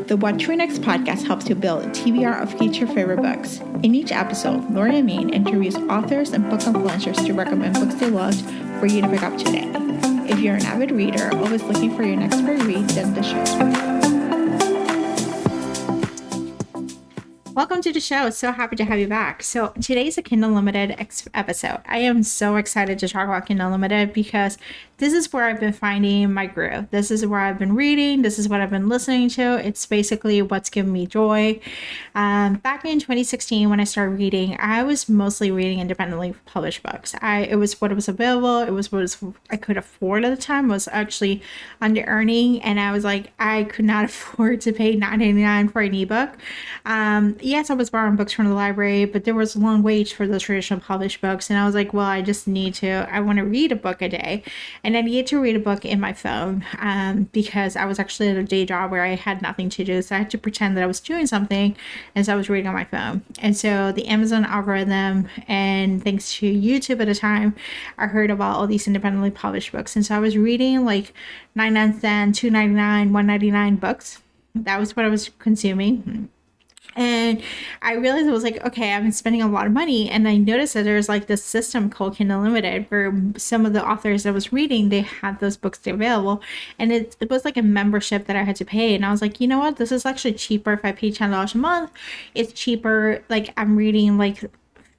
The What to Read Next podcast helps you build a TBR of future favorite books. In each episode, Lori and Mean interviews authors and book influencers to recommend books they loved for you to pick up today. If you're an avid reader, always looking for your next great read, then the show's for you. Welcome to the show. So happy to have you back. So today's a Kindle Unlimited episode. I am so excited to talk about Kindle Unlimited because this is where I've been finding my groove. This is where I've been reading. This is what I've been listening to. It's basically what's given me joy. Back in 2016, when I started reading, I was mostly reading independently published books. It was what was available. It was what I could afford at the time. I was actually under earning, and I was like, I could not afford to pay $9.99 for an ebook. Yes, I was borrowing books from the library, but there was a long wait for those traditional published books. And I was like, well, I want to read a book a day. And I needed to read a book in my phone because I was actually at a day job where I had nothing to do. So I had to pretend that I was doing something as I was reading on my phone. And so the Amazon algorithm, and thanks to YouTube at the time, I heard about all these independently published books. And so I was reading like 99 cents, $2.99, $1.99 books. That was what I was consuming. And I realized I was like, okay, I've been spending a lot of money. And I noticed that there's like this system called Kindle Unlimited where some of the authors I was reading, they had those books available. And it was like a membership that I had to pay. And I was like, you know what? This is actually cheaper if I pay $10 a month. It's cheaper. Like I'm reading like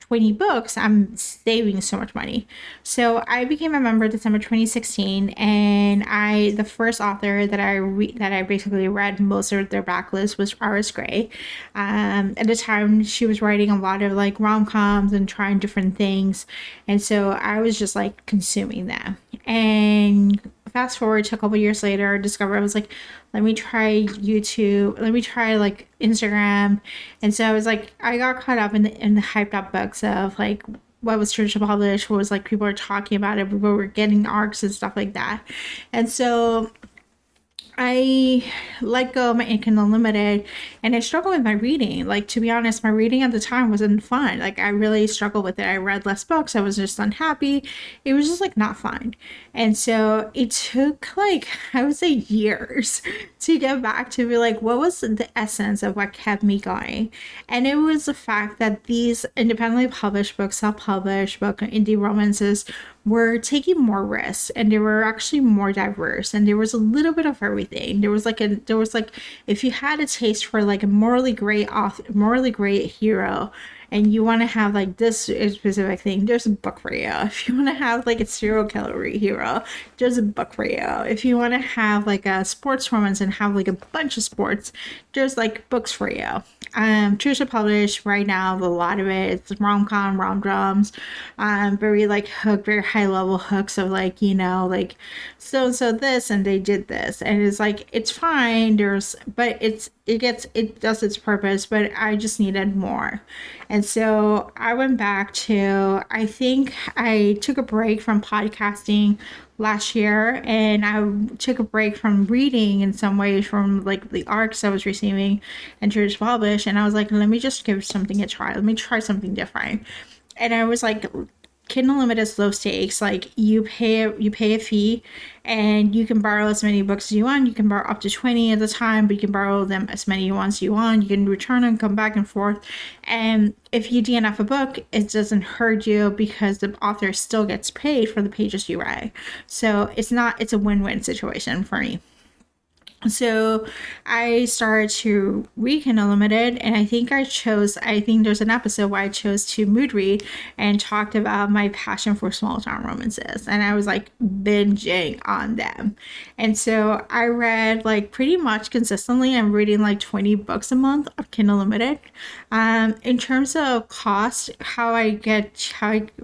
20 books, I'm saving so much money. So I became a member December 2016, and the first author that I basically read most of their backlist was Iris Gray. At the time, she was writing a lot of like rom-coms and trying different things, and so I was just like consuming them. And fast forward to a couple years later, I discovered I was like, let me try YouTube, let me try like Instagram. And so I was like, I got caught up in the hyped up books of like what was traditional published, what was like people were talking about it, people were getting arcs and stuff like that. And so I let go of my Kindle Unlimited, and I struggled with my reading. Like, to be honest, my reading at the time wasn't fun. Like, I really struggled with it. I read less books. I was just unhappy. It was just like not fun. And so it took like, I would say years to get back to be like, what was the essence of what kept me going? And it was the fact that these independently published books, self-published book, indie romances were taking more risks, and they were actually more diverse, and there was a little bit of everything. There was like if you had a taste for like a morally great hero, and you want to have like this specific thing, there's a book for you. If you want to have like a serial killer hero, there's a book for you. If you want to have like a sports romance and have like a bunch of sports, there's like books for you. Traditional published right now, a lot of it, it's rom-com, rom-drums, very like very high level hooks of like, you know, like so this and they did this, and it's like, it's fine, but it does its purpose, but I just needed more. And so I went back to, I think I took a break from podcasting last year, and I took a break from reading in some ways from like the arcs I was receiving and traditional published, and I was like, let me just give something a try. Let me try something different. And I was like, Kindle Unlimited is low stakes. Like you pay a fee, and you can borrow as many books as you want. You can borrow up to 20 at a time, but you can borrow them as many as you want. You can return them, come back and forth. And if you DNF a book, it doesn't hurt you because the author still gets paid for the pages you write. So it's a win-win situation for me. So I started to read Kindle Unlimited, and I think there's an episode where I chose to mood read and talked about my passion for small town romances, and I was like binging on them. And so I read like pretty much consistently. I'm reading like 20 books a month of Kindle Unlimited. In terms of cost, how I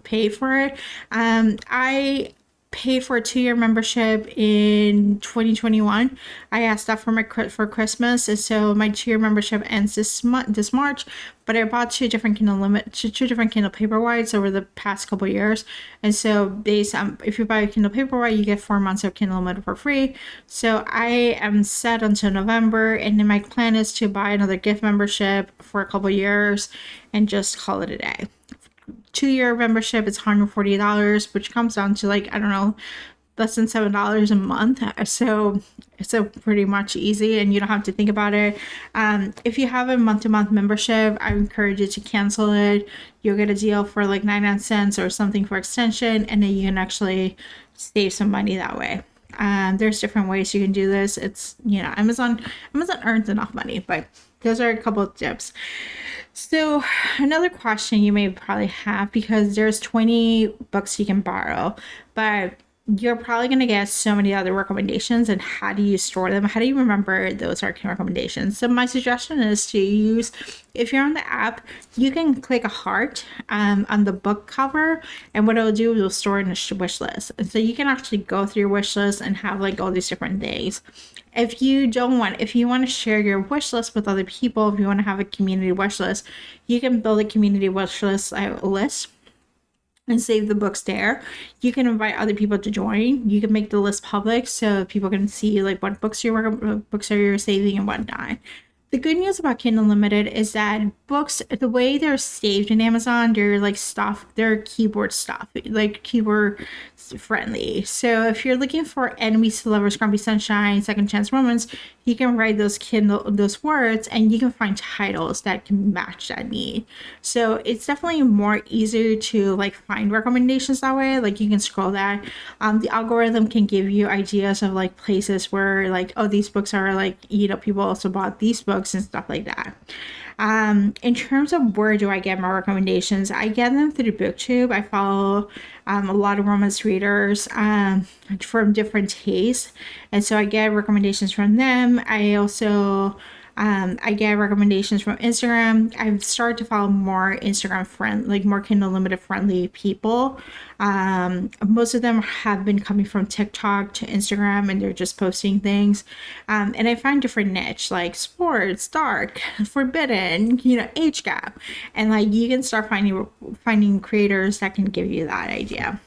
pay for it, I paid for a 2-year membership in 2021. I asked that for Christmas, and so my 2-year membership ends this March. But I bought two different Kindle Paperwhites over the past couple years, and so based on if you buy a Kindle Paperwhite, you get 4 months of Kindle Unlimited for free. So I am set until November, and then my plan is to buy another gift membership for a couple years and just call it a day. 2-year membership is $140, which comes down to like, I don't know, less than $7 a month. So it's a pretty much easy, and you don't have to think about it. If you have a month-to-month membership, I encourage you to cancel it. You'll get a deal for like 99 cents or something for extension, and then you can actually save some money that way. There's different ways you can do this. It's, Amazon earns enough money, but those are a couple of tips. So another question you may probably have, because there's 20 books you can borrow, but you're probably going to get so many other recommendations, and how do you store them? How do you remember those are recommendations? So my suggestion is to use, if you're on the app, you can click a heart on the book cover, and what it'll do is it'll store in a wish list. And so you can actually go through your wish list and have like all these different things. If you want to share your wish list with other people, if you want to have a community wish list, you can build a community wish list and save the books there. You can invite other people to join. You can make the list public so people can see like what books you're saving and whatnot. The good news about Kindle Unlimited is that books, the way they're saved in Amazon, they're like stuff, they're keyboard stuff, like keyboard friendly. So if you're looking for enemies to lovers, grumpy sunshine, second chance romance, you can write those words, and you can find titles that can match that need. So it's definitely more easier to like find recommendations that way. Like you can scroll that. The algorithm can give you ideas of like places where like, oh, these books are like, people also bought these books and stuff like that. In terms of where do I get my recommendations, I get them through BookTube. I follow a lot of romance readers from different tastes, and so I get recommendations from them. I also I get recommendations from Instagram. I've started to follow more more Kindle Unlimited friendly people. Most of them have been coming from TikTok to Instagram, and they're just posting things. And I find different niche like sports, dark, forbidden, age gap, and like you can start finding creators that can give you that idea.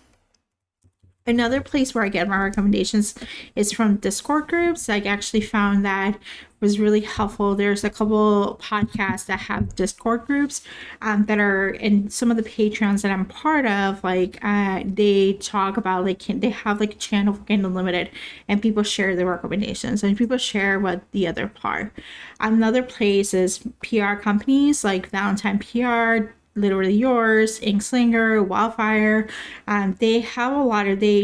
Another place where I get my recommendations is from Discord groups. I actually found that was really helpful. There's a couple podcasts that have Discord groups that are in some of the Patreons that I'm part of. Like they talk about they have like a channel for Kindle Unlimited, and people share their recommendations and people share what the other part. Another place is PR companies like Valentine PR, Literally Yours, Inkslinger, Wildfire. They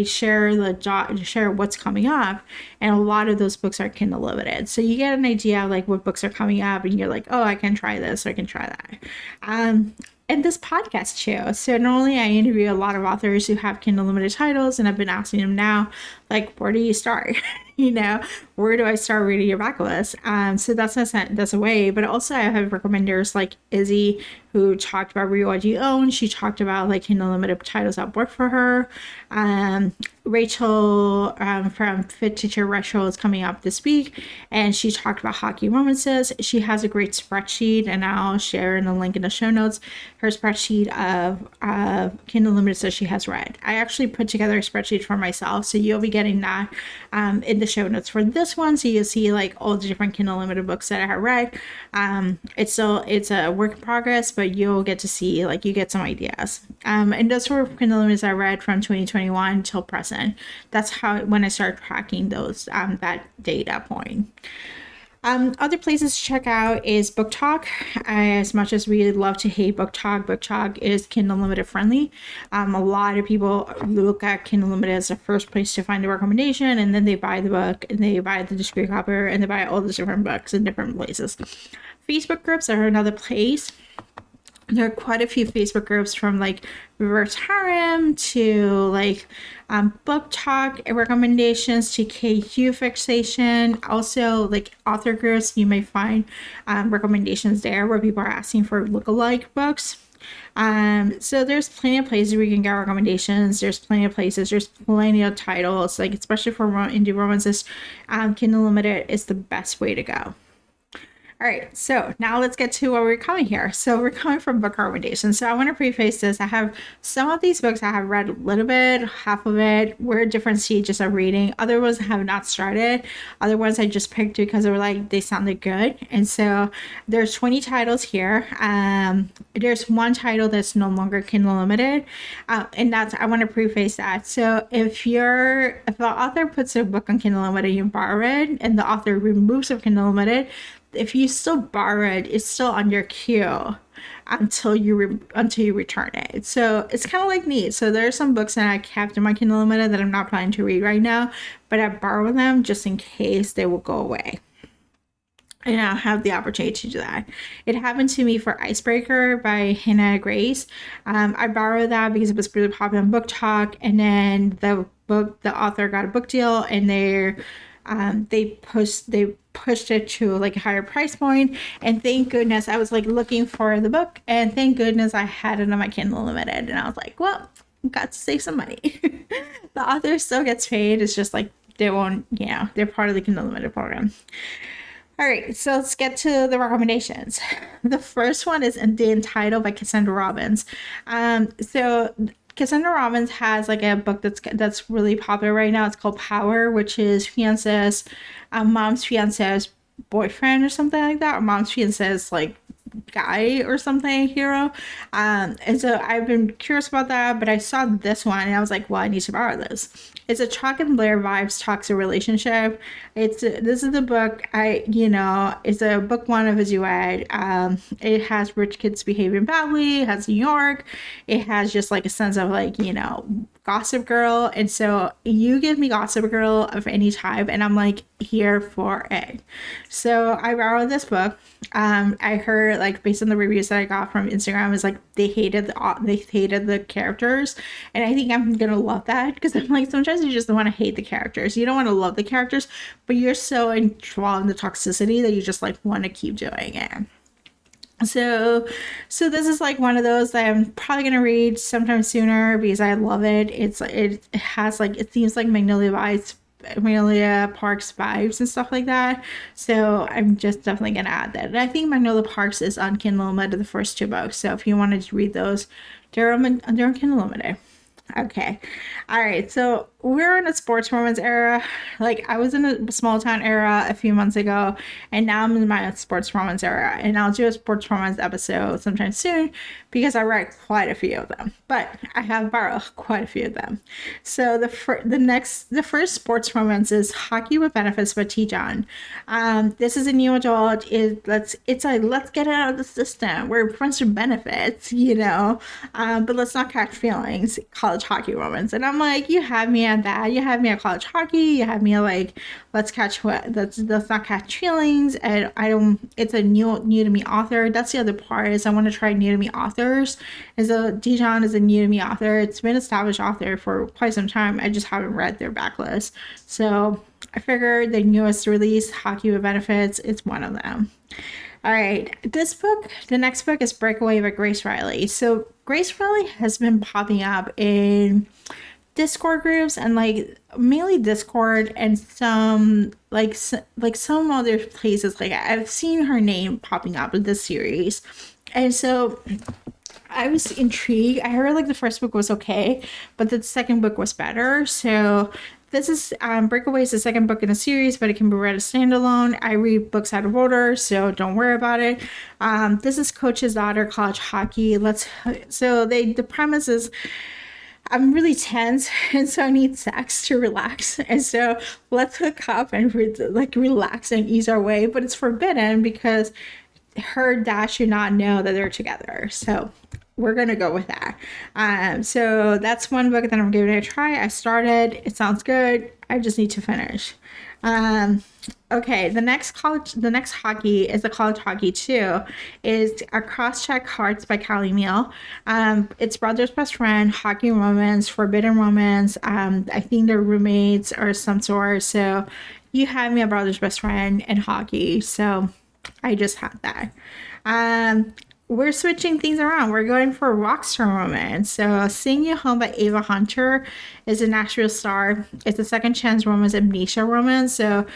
share what's coming up, and a lot of those books are Kindle Limited. So you get an idea of like what books are coming up, and you're like, oh, I can try this, or I can try that. And this podcast too. So normally I interview a lot of authors who have Kindle Limited titles, and I've been asking them now, like, where do you start? Where do I start reading your backlist? So that's a way. But also I have recommenders like Izzy, who talked about Read What You Own. She talked about like Kindle Limited titles that work for her. Rachel from Fit Teacher Retro is coming up this week, and she talked about hockey romances. She has a great spreadsheet, and I'll share in the link in the show notes her spreadsheet of Kindle Limited that she has read. I actually put together a spreadsheet for myself, so you'll be getting that in the show notes for this one, so you'll see like all the different Kindle Limited books that I have read. It's a work in progress, but you'll get to see, like, you get some ideas. And those were Kindle Limited I read from 2021 till present. That's when I started tracking those that data point. Other places to check out is Book Talk. As much as we love to hate Book Talk is Kindle Unlimited friendly. A lot of people look at Kindle Unlimited as the first place to find the recommendation, and then they buy the book, and they buy the discrete copy, and they buy all the different books in different places. Facebook groups are another place. There are quite a few Facebook groups, from like Reverse Harem to like Book Talk recommendations to KU fixation. Also, like author groups, you may find recommendations there where people are asking for lookalike books. So there's plenty of places where you can get recommendations. There's plenty of titles, like especially for indie romances. Kindle Unlimited is the best way to go. All right, so now let's get to where we're coming here. So we're coming from book recommendations. So I want to preface this. I have some of these books I have read a little bit, half of it. We're at different stages of reading. Other ones I have not started. Other ones I just picked because they were like, they sounded good. And so there's 20 titles here. There's one title that's no longer Kindle Unlimited. And that's, I want to preface that. So if the author puts a book on Kindle Unlimited, you borrow it, and the author removes it from Kindle Unlimited, if you still borrow it, it's still on your queue until you return it. So it's kind of like neat. So there are some books that I kept in my Kindle Unlimited that I'm not planning to read right now, but I borrow them just in case they will go away. And I'll have the opportunity to do that. It happened to me for Icebreaker by Hannah Grace. I borrowed that because it was really popular on Book Talk, and then the author got a book deal, and they pushed it to like a higher price point, and thank goodness I was like looking for the book, and thank goodness I had it on my Kindle Unlimited, and I was like, well, got to save some money. The author still gets paid. It's just like they won't, they're part of the Kindle Unlimited program. All right, so let's get to the recommendations. The first one is The Entitled by Cassandra Robbins. So Cassandra Robbins has like a book that's really popular right now. It's called Power, which is mom's fiance's boyfriend or something like that, or mom's fiance's like guy or something, hero. And so I've been curious about that, but I saw this one and I was like, well, I need to borrow this. It's a Chalk and Blair vibes toxic relationship. This is the book it's a book one of a duet. It has rich kids behaving badly. It has New York. It has just like a sense of like, Gossip Girl. And so you give me Gossip Girl of any type and I'm like here for it. So I borrowed this book. I heard like based on the reviews that I got from Instagram is like they hated the characters, and I think I'm gonna love that because I'm like sometimes you just don't want to hate the characters. You don't want to love the characters, but you're so enthralled in the toxicity that you just like want to keep doing it. So this is like one of those that I'm probably gonna read sometime sooner because I love it. It seems like Magnolia Parks vibes and stuff like that. So I'm just definitely gonna add that. And I think Magnolia Parks is on Kindle Unlimited, the first two books. So if you wanted to read those, they're on Kindle Unlimited. Okay. All right. So we're in a sports romance era. Like I was in a small town era a few months ago, and now I'm in my sports romance era. And I'll do a sports romance episode sometime soon because I read quite a few of them. But I have borrowed quite a few of them. So the first sports romance is Hockey with Benefits by T. John. This is a new adult. Let's get it out of the system. We're friends with benefits, but let's not catch feelings. College hockey romance. And I'm like, you have me at that. You have me at college hockey. You have me like, let's not catch feelings. And it's a new to me author. That's the other part is I want to try new to me authors. Dijon is a new to me author. It's been established author for quite some time. I just haven't read their backlist. So I figured the newest release, Hockey with Benefits, it's one of them. All right, the next book is Breakaway by Grace Riley. So Grace Riley has been popping up in Discord groups and like mainly Discord and some some other places. Like I've seen her name popping up in this series, and so I was intrigued. I heard like the first book was okay, but the second book was better. So this is Breakaway is the second book in a series, but it can be read as standalone. I read books out of order, so don't worry about it. This is Coach's Daughter, College Hockey. The premise is I'm really tense, and so I need sex to relax. And so let's hook up and relax and ease our way. But it's forbidden because her dad should not know that they're together. So we're gonna go with that. So that's one book that I'm giving it a try. I started. It sounds good. I just need to finish. Okay, the next hockey is the College Hockey 2. Is a Cross-Check Hearts by Callie Meal. It's brother's best friend, hockey romance, forbidden romance. I think they're roommates or some sort. So you have me a brother's best friend and hockey. So I just had that. We're switching things around. We're going for a rockstar romance. So Seeing You Home by Ava Hunter is a Nashville star. It's a second chance romance, amnesia romance. So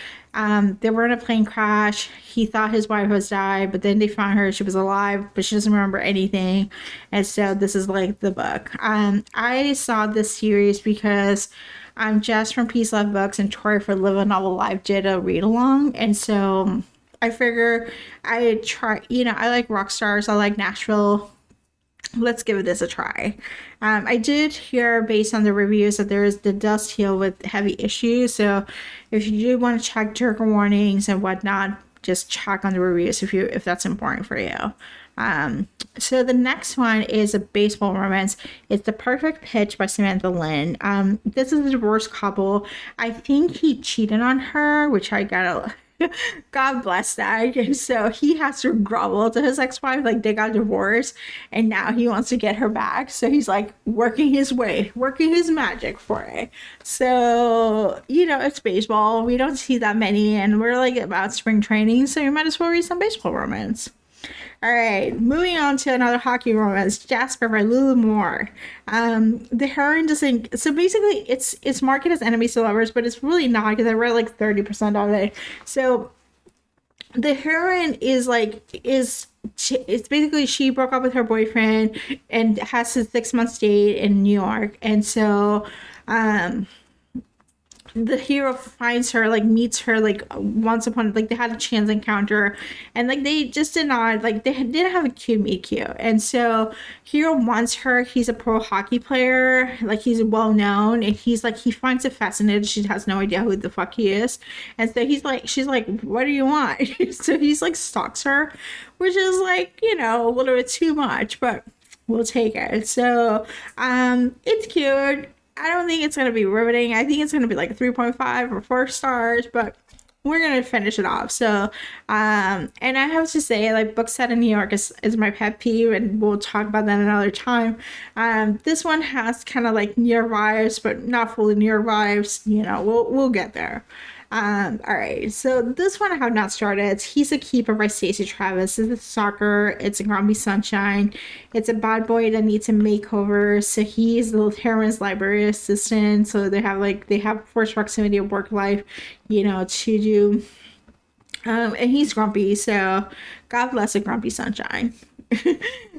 They were in a plane crash. He thought his wife was died, but then they found her. She was alive, but she doesn't remember anything. And so this is like the book. I saw this series because Jess from Peace Love Books and Tori for Live a Novel Live did a read along. And so I figure I try, I like rock stars. I like Nashville. Let's give this a try. I did hear based on the reviews that it does deal with heavy issues. So if you do want to check trigger warnings and whatnot, just check on the reviews if that's important for you. So the next one is a baseball romance. It's The Perfect Pitch by Samantha Lynn. This is a divorced couple. I think he cheated on her, which I gotta God bless that. And so he has to grovel to his ex-wife, like they got divorced, and now he wants to get her back. So he's like working his magic for it. So, it's baseball. We don't see that many, and we're like about spring training, so you might as well read some baseball romance. All right, moving on to another hockey romance, Jasper by Lulu Moore. The heroine doesn't. So basically, it's marketed as enemies to lovers, but it's really not because I read like 30% of it. So the heroine is it's basically she broke up with her boyfriend and has a 6-month date in New York, and so the hero finds her, meets her, once upon, they had a chance encounter, and, they just did not, they didn't have a cute meet cute. And so hero wants her. He's a pro hockey player. He's well known, and he finds it fascinating. She has no idea who the fuck he is. And so she's like, what do you want? So he's stalks her, which is a little bit too much, but we'll take it. So, it's cute. I don't think it's going to be riveting. I think it's going to be 3.5 or 4 stars, but we're going to finish it off. So, and I have to say, books set in New York is my pet peeve, and we'll talk about that another time. This one has kind of New York vibes, but not fully New York vibes. We'll get there. All right, so this one I have not started. It's He's a Keeper by Stacey Travis. It's a soccer. It's a Grumpy Sunshine. It's a bad boy that needs a makeover. So he's the heroine's library assistant. So they have forced proximity of work life, to do. And he's grumpy. So God bless a Grumpy Sunshine.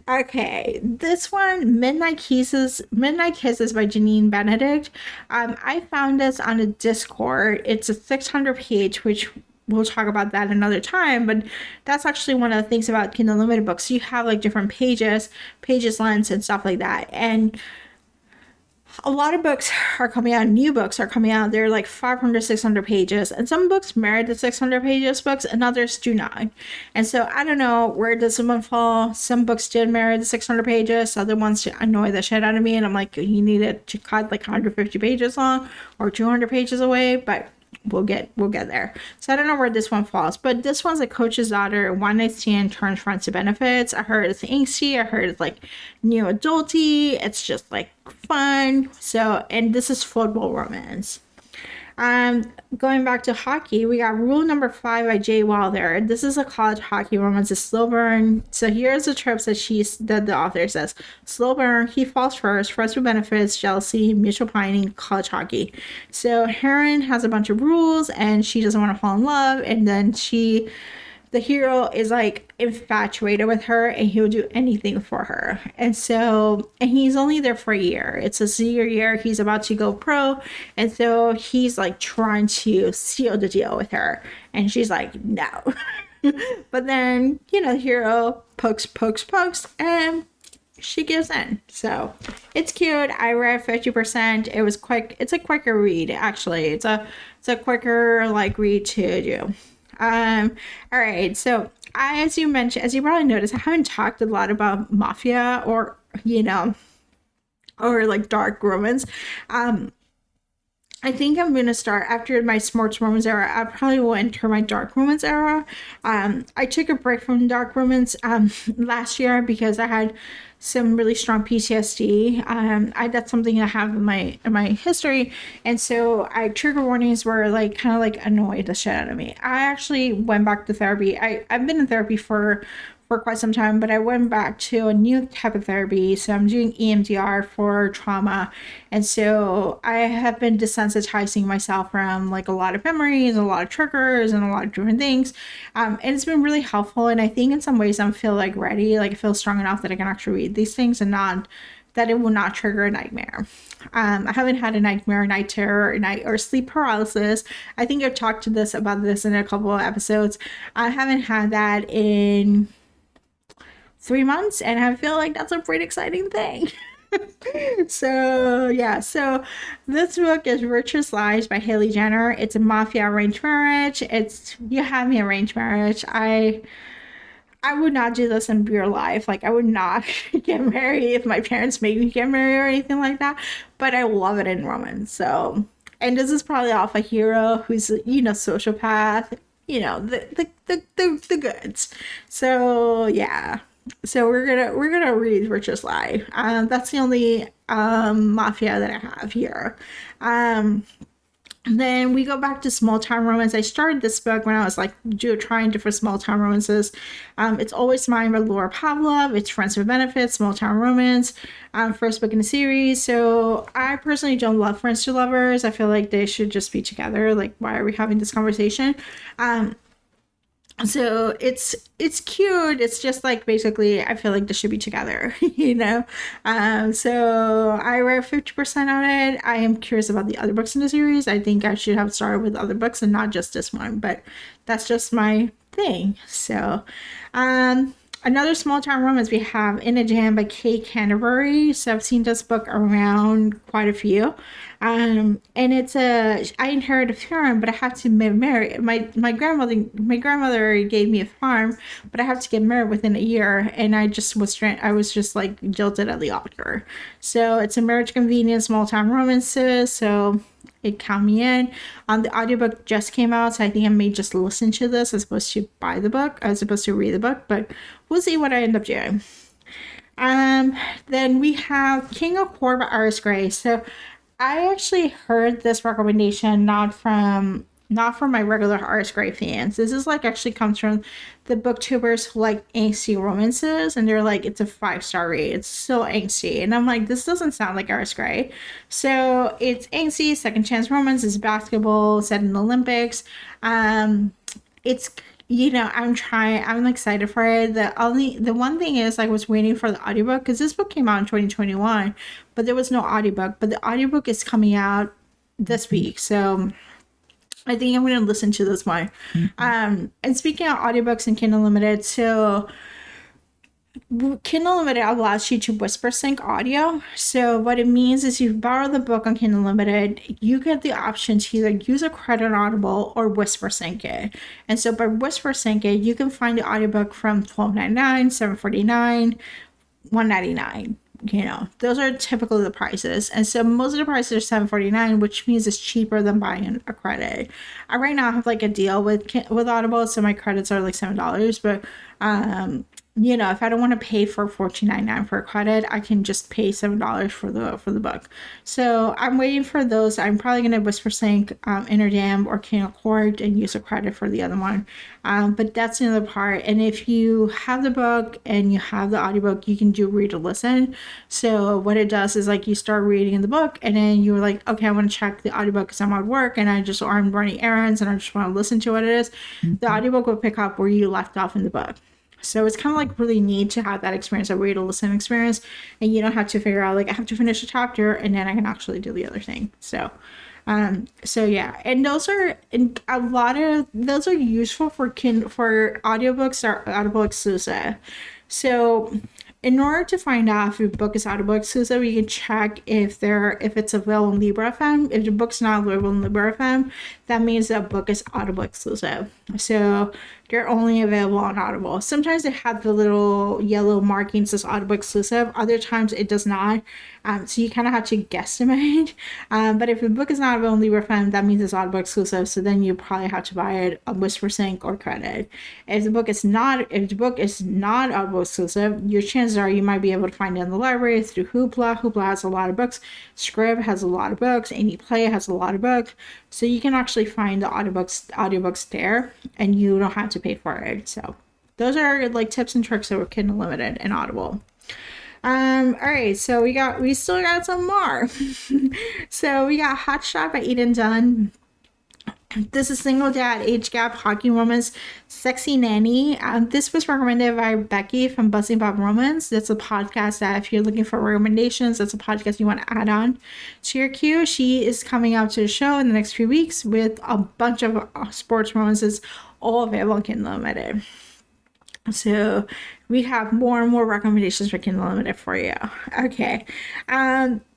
Okay, this one, Midnight Kisses by Janine Benedict. I found this on a Discord. It's a 600-page, which we'll talk about that another time, but that's actually one of the things about Kindle Unlimited books. You have different pages lengths and stuff like that, and a lot of books are coming out, new books are coming out, they're 500, 600 pages, and some books merit the 600 pages books and others do not. And so I don't know where does one fall. Some books did merit the 600 pages, other ones annoy the shit out of me, and I'm like, you need it to cut 150 pages long or 200 pages away, but we'll get there. So I don't know where this one falls, but this one's a coach's daughter, one night stand turns friends to benefits. I heard it's angsty. I heard it's new adulty. It's just fun. So, and this is football romance. Going back to hockey, we got Rule Number 5 by Jay Wilder. This is a college hockey romance, a slow burn. So here's the tropes that the author says. Slow burn, he falls first, friends with benefits, jealousy, mutual pining, college hockey. So Heron has a bunch of rules and she doesn't want to fall in love, and then the hero is infatuated with her and he'll do anything for her. And he's only there for a year. It's a senior year. He's about to go pro. And so he's trying to seal the deal with her. And she's like, no. But then, the hero pokes, and she gives in. So it's cute. I read 50%. It was quick. It's a quicker read, actually. It's a quicker read to do. All right, so as you probably noticed, I haven't talked a lot about mafia or dark romance. I think I'm going to start after my sports romance era. I probably will enter my dark romance era. I took a break from dark romance last year because I had some really strong PTSD. That's something I have in my history, and so trigger warnings were annoyed the shit out of me. I actually went back to therapy. I've been in therapy for for quite some time, but I went back to a new type of therapy. So I'm doing EMDR for trauma. And so I have been desensitizing myself from like a lot of memories, a lot of triggers, and a lot of different things. And it's been really helpful. And I think in some ways I feel like ready, like I feel strong enough that I can actually read these things and not that it will not trigger a nightmare. I haven't had a nightmare, night terror, or sleep paralysis. I think I've talked to this about this in a couple of episodes. I haven't had that in 3 months, and I feel like that's a pretty exciting thing. So yeah, so this book is Richest Lies by Haley Jenner. It's a mafia arranged marriage. It's you have me arranged marriage. I would not do this in real life. Like, I would not get married if my parents made me get married or anything like that. But I love it in romance. So, and this is probably off a hero who's, sociopath, the goods. So yeah. So we're gonna read Richest Lie. That's the only mafia that I have here. Then we go back to small town romance. I started this book when I was like trying different small town romances. It's Always Mine by Laura Pavlov. It's Friends with Benefits, small town romance. First book in the series. So I personally don't love Friends to Lovers. I feel like they should just be together. Like, why are we having this conversation? So it's cute. It's just like basically I feel like they should be together, So I read 50% on it. I am curious about the other books in the series. I think I should have started with other books and not just this one, but that's just my thing. So another small town romance we have In a Jam by Kay Canterbury. So I've seen this book around quite a few. And it's I inherit a farm, but I have to marry my grandmother gave me a farm, but I have to get married within a year, and I was just like jilted at the altar. So it's a marriage convenience, small town romances. So it count me in. The audiobook just came out, so I think I may just listen to this as opposed to buy the book, as opposed to read the book, but we'll see what I end up doing. Then we have King of Court by Iris Gray. So I actually heard this recommendation not from my regular Iris Gray fans. This is like actually comes from the booktubers who like angsty romances, and they're like, it's a 5-star rate. It's so angsty, and I'm like, this doesn't sound like Iris Gray. So it's angsty, second chance romance. It's basketball set in the Olympics. It's I'm excited for it. The one thing is I was waiting for the audiobook because this book came out in 2021, but there was no audiobook. But the audiobook is coming out this week. So I think I'm going to listen to this one. And speaking of audiobooks and Kindle Unlimited, so Kindle Unlimited allows you to whisper sync audio. So what it means is you borrow the book on Kindle Unlimited, you get the option to either use a credit on Audible or whisper sync it. And so by whisper sync it, you can find the audiobook from $12.99, $7.49, $1.99. Those are typically the prices. And so most of the prices are $7.49, which means it's cheaper than buying a credit. I right now have like a deal with Audible, so my credits are like $7, but if I don't want to pay for $14.99 for a credit, I can just pay $7 for the book. So I'm waiting for those. I'm probably going to whisper sync Inner Dam or King of Court and use a credit for the other one. But that's another part. And if you have the book and you have the audiobook, you can do read or listen. So what it does is like you start reading the book and then you're like, okay, I want to check the audiobook because I'm at work and I'm running errands and I just want to listen to what it is. The audiobook will pick up where you left off in the book. So it's kind of like really neat to have that experience, a read to listen experience, and you don't have to figure out like I have to finish a chapter and then I can actually do the other thing. So yeah, and those are useful for audiobooks or Audible Exclusive. So in order to find out if your book is Audible Exclusive, you can check if it's available in Libra FM. If the book's not available in Libra FM, that means that book is Audible Exclusive. So they're only available on Audible. Sometimes they have the little yellow marking that says Audible Exclusive. Other times it does not. So you kind of have to guesstimate. But if the book is not available on Libra FM, that means it's Audible Exclusive. So then you probably have to buy it on Whisper Sync or credit. If the book is not Audible Exclusive, your chances are you might be able to find it in the library through Hoopla. Hoopla has a lot of books. Scrib has a lot of books. AnyPlay has a lot of books. So you can actually find the audiobooks there, and you don't have to pay for it. So those are like tips and tricks that were Kindle Unlimited and Audible. All right, so we still got some more. So we got Hot Shot by Eden Dunn. This is Single Dad, Age Gap, Hockey Woman's Sexy Nanny. This was recommended by Becky from Buzzing Bob Romance. That's a podcast that if you're looking for recommendations, that's a podcast you want to add on to your queue. She is coming out to the show in the next few weeks with a bunch of sports romances, all available on Kindle Unlimited. So we have more and more recommendations for Kindle Unlimited for you. Okay.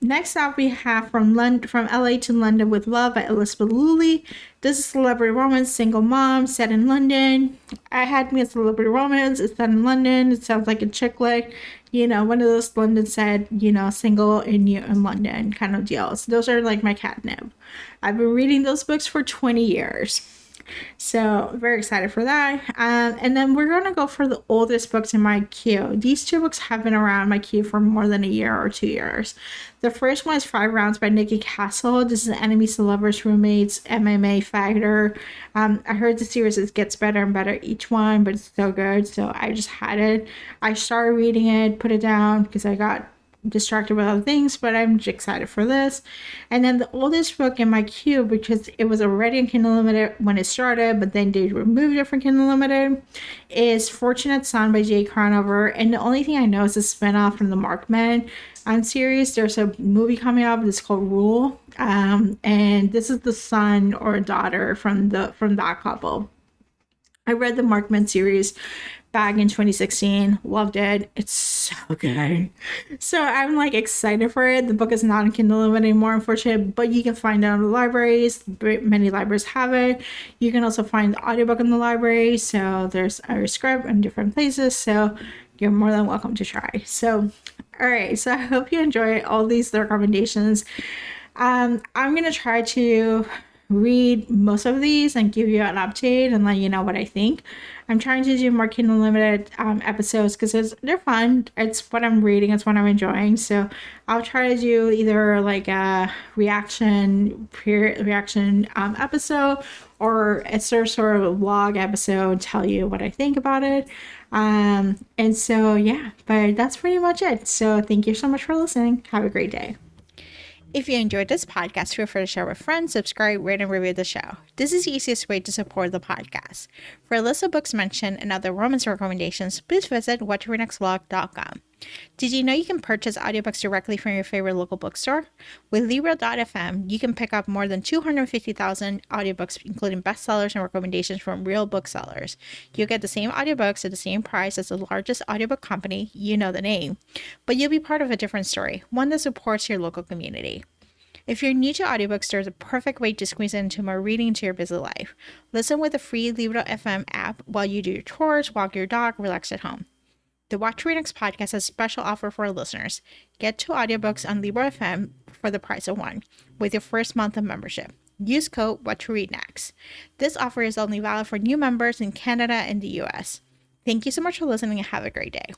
Next up we have from LA to London with Love by Elizabeth Lully. This is celebrity romance, single mom, set in London. I had me a celebrity romance. It's set in London. It sounds like a chick flick. You know, one of those London set, you know, single in London kind of deals. Those are like my catnip. I've been reading those books for 20 years. So very excited for that. And then we're going to go for the oldest books in my queue. These two books have been around my queue for more than a year or 2 years. The first one is 5 Rounds by Nikki Castle. This is Enemies to Lovers, Roommates, MMA Fighter. I heard the series gets better and better each one, but it's so good. So I just had it. I started reading it, put it down because I got distracted with other things, but I'm just excited for this. And then the oldest book in my queue, because it was already in Kindle Unlimited when it started, but then they removed it from Kindle Unlimited, is Fortunate Son by Jay Carnover. And the only thing I know is a spinoff from the Markman series. There's a movie coming up. It's called Rule, and this is the son or daughter from that couple. I read the Markman series back in 2016. Loved it. It's so good. So I'm like excited for it. The book is not in Kindle Unlimited anymore, unfortunately, but you can find it in the libraries. Many libraries have it. You can also find the audiobook in the library. So there's a script in different places. So you're more than welcome to try. So, all right. So I hope you enjoy all these recommendations. I'm going to try to read most of these and give you an update and let you know what I think. I'm trying to do more Kindle Unlimited episodes because they're fun. It's what I'm reading. It's what I'm enjoying. So I'll try to do either like a reaction episode or a sort of a vlog episode, tell you what I think about it. And so, yeah, but that's pretty much it. So thank you so much for listening. Have a great day. If you enjoyed this podcast, feel free to share with friends, subscribe, rate, and review the show. This is the easiest way to support the podcast. For a list of books mentioned and other romance recommendations, please visit whattoreadnextblog.com. Did you know you can purchase audiobooks directly from your favorite local bookstore? With Libro.fm, you can pick up more than 250,000 audiobooks, including bestsellers and recommendations from real booksellers. You'll get the same audiobooks at the same price as the largest audiobook company, you know the name, but you'll be part of a different story, one that supports your local community. If you're new to audiobooks, there's a perfect way to squeeze into more reading into your busy life. Listen with the free Libro.fm app while you do your chores, walk your dog, relax at home. The What to Read Next podcast has a special offer for our listeners. Get 2 audiobooks on Libro.fm for the price of 1 with your first month of membership. Use code What to Read Next. This offer is only valid for new members in Canada and the US. Thank you so much for listening and have a great day.